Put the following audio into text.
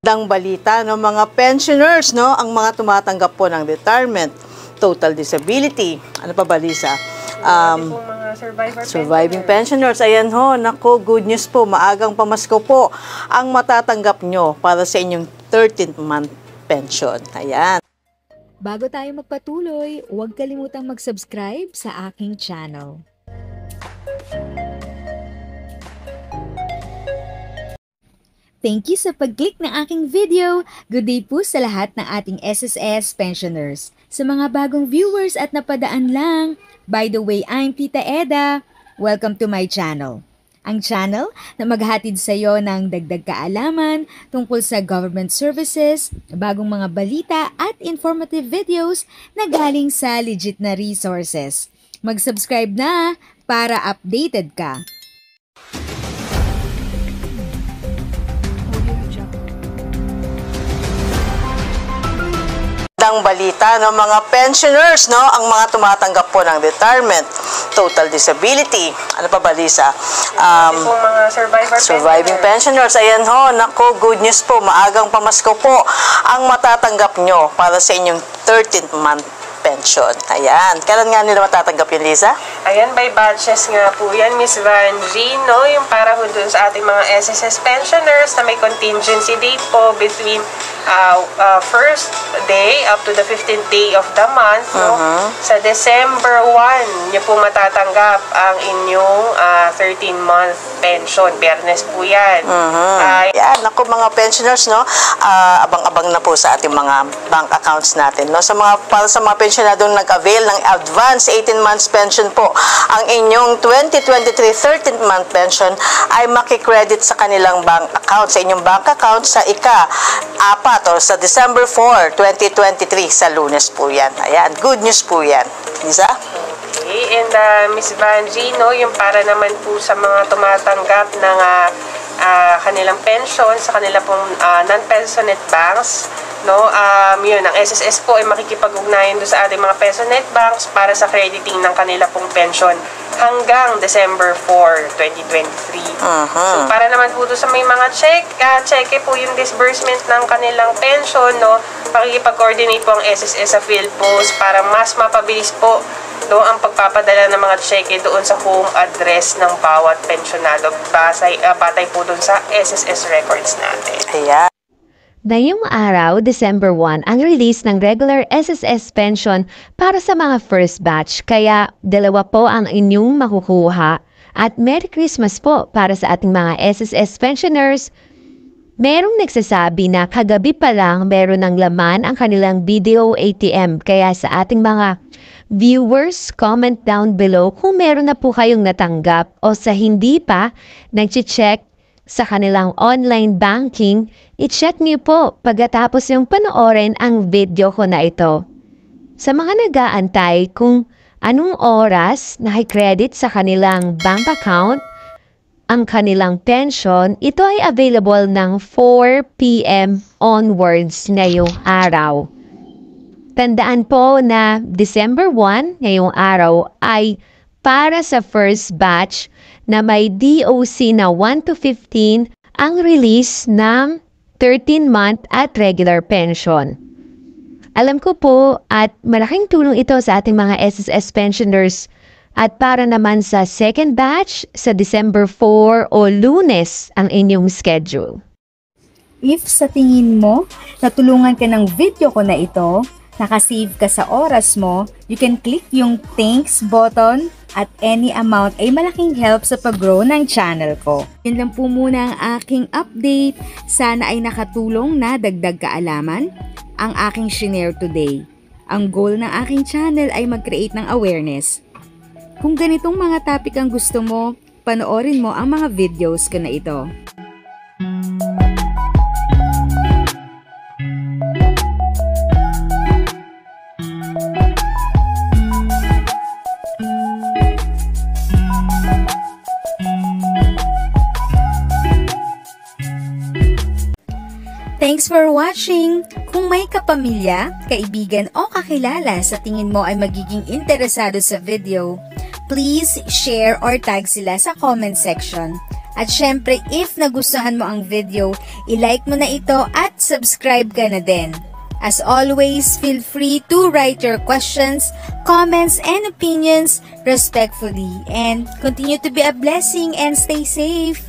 Dang balita, no, mga pensioners, no, ang mga tumatanggap po ng retirement, total disability, ano pa ba, Lisa? Mga surviving pensioners. Ayan ho, nako, good news po, maagang pamasko po ang matatanggap nyo para sa inyong 13th month pension. Ayan. Bago tayo magpatuloy, huwag kalimutang mag-subscribe sa aking channel. Thank you sa pag-click ng aking video. Good day po sa lahat ng ating SSS pensioners. Sa mga bagong viewers at napadaan lang, by the way, I'm Tita Eda. Welcome to my channel. Ang channel na maghatid sa iyo ng dagdag kaalaman tungkol sa government services, bagong mga balita at informative videos na galing sa legit na resources. Mag-subscribe na para updated ka. Ang balita, no, mga pensioners, no, ang mga tumatanggap po ng retirement, total disability, ano pa ba, Lisa? Mga surviving pensioners. Ayan ho, nako, good news po, maagang pamasko po ang matatanggap nyo para sa inyong 13th month pension. Ayan. Kailan nga nila matatanggap yun, Lisa? Ayan, by batches nga po yan, Miss Vanjie, no? Yung para ho dun sa ating mga SSS pensioners na may contingency date po between first day up to the 15th day of the month, no? Sa December 1, nyo po matatanggap ang inyong 13-month pension. Fairness po yan. Yan, naku, mga pensioners, no? Abang-abang na po sa ating mga bank accounts natin, no? Para sa mga pensionadong nag-avail ng advance 18 months pension po, ang inyong 2023 13th month pension ay makikredit sa kanilang bank account, sa inyong bank account sa ika-4 o sa December 4, 2023 sa Lunes po yan. Ayan, good news po yan. Lisa? Okay, and Miss Vanjie, no, yung para naman po sa mga tumatanggap ng kanilang pension sa kanila pong non-pensionate banks, no, yun, ang SSS po ay makikipag-ugnayan doon sa ating mga pensionate banks para sa crediting ng kanila pong pension hanggang December 4, 2023. So, para naman po doon sa may mga cheque po yung disbursement ng kanilang pension, no, makikipag-coordinate po ang SSS sa PhilPost para mas mapabilis po do ang pagpapadala ng mga cheque doon sa home address ng bawat pensionado batay po doon sa SSS records natin. Ayan. Ngayong araw, December 1, ang release ng regular SSS pension para sa mga first batch. Kaya, dalawa po ang inyong makukuha. At Merry Christmas po para sa ating mga SSS pensioners. Merong nagsasabi na kagabi pa lang meron ng laman ang kanilang video ATM. Kaya sa ating mga viewers, comment down below kung meron na po kayong natanggap o sa hindi pa, nag-check sa kanilang online banking, i-check niyo po pagkatapos yung panoorin ang video ko na ito. Sa mga nag-aantay kung anong oras na-credit sa kanilang bank account, ang kanilang pension, ito ay available ng 4 p.m. onwards ngayong araw. Tandaan po na December 1, ngayong araw, ay para sa first batch na may DOC na 1 to 15 ang release ng 13-month at regular pension. Alam ko po at malaking tulong ito sa ating mga SSS pensioners at para naman sa second batch sa December 4 o Lunes ang inyong schedule. If sa tingin mo, natulungan ka ng video ko na ito, nakasave ka sa oras mo, you can click yung thanks button at any amount ay malaking help sa pag-grow ng channel ko. Yun lang po muna ang aking update. Sana ay nakatulong na dagdag kaalaman ang aking shinare today. Ang goal ng aking channel ay mag-create ng awareness. Kung ganitong mga topic ang gusto mo, panoorin mo ang mga videos ko na ito. Thanks for watching! Kung may kapamilya, kaibigan o kakilala sa tingin mo ay magiging interesado sa video, please share or tag sila sa comment section. At syempre, if nagustuhan mo ang video, i-like mo na ito at subscribe ka na din. As always, feel free to write your questions, comments, and opinions respectfully. And continue to be a blessing and stay safe.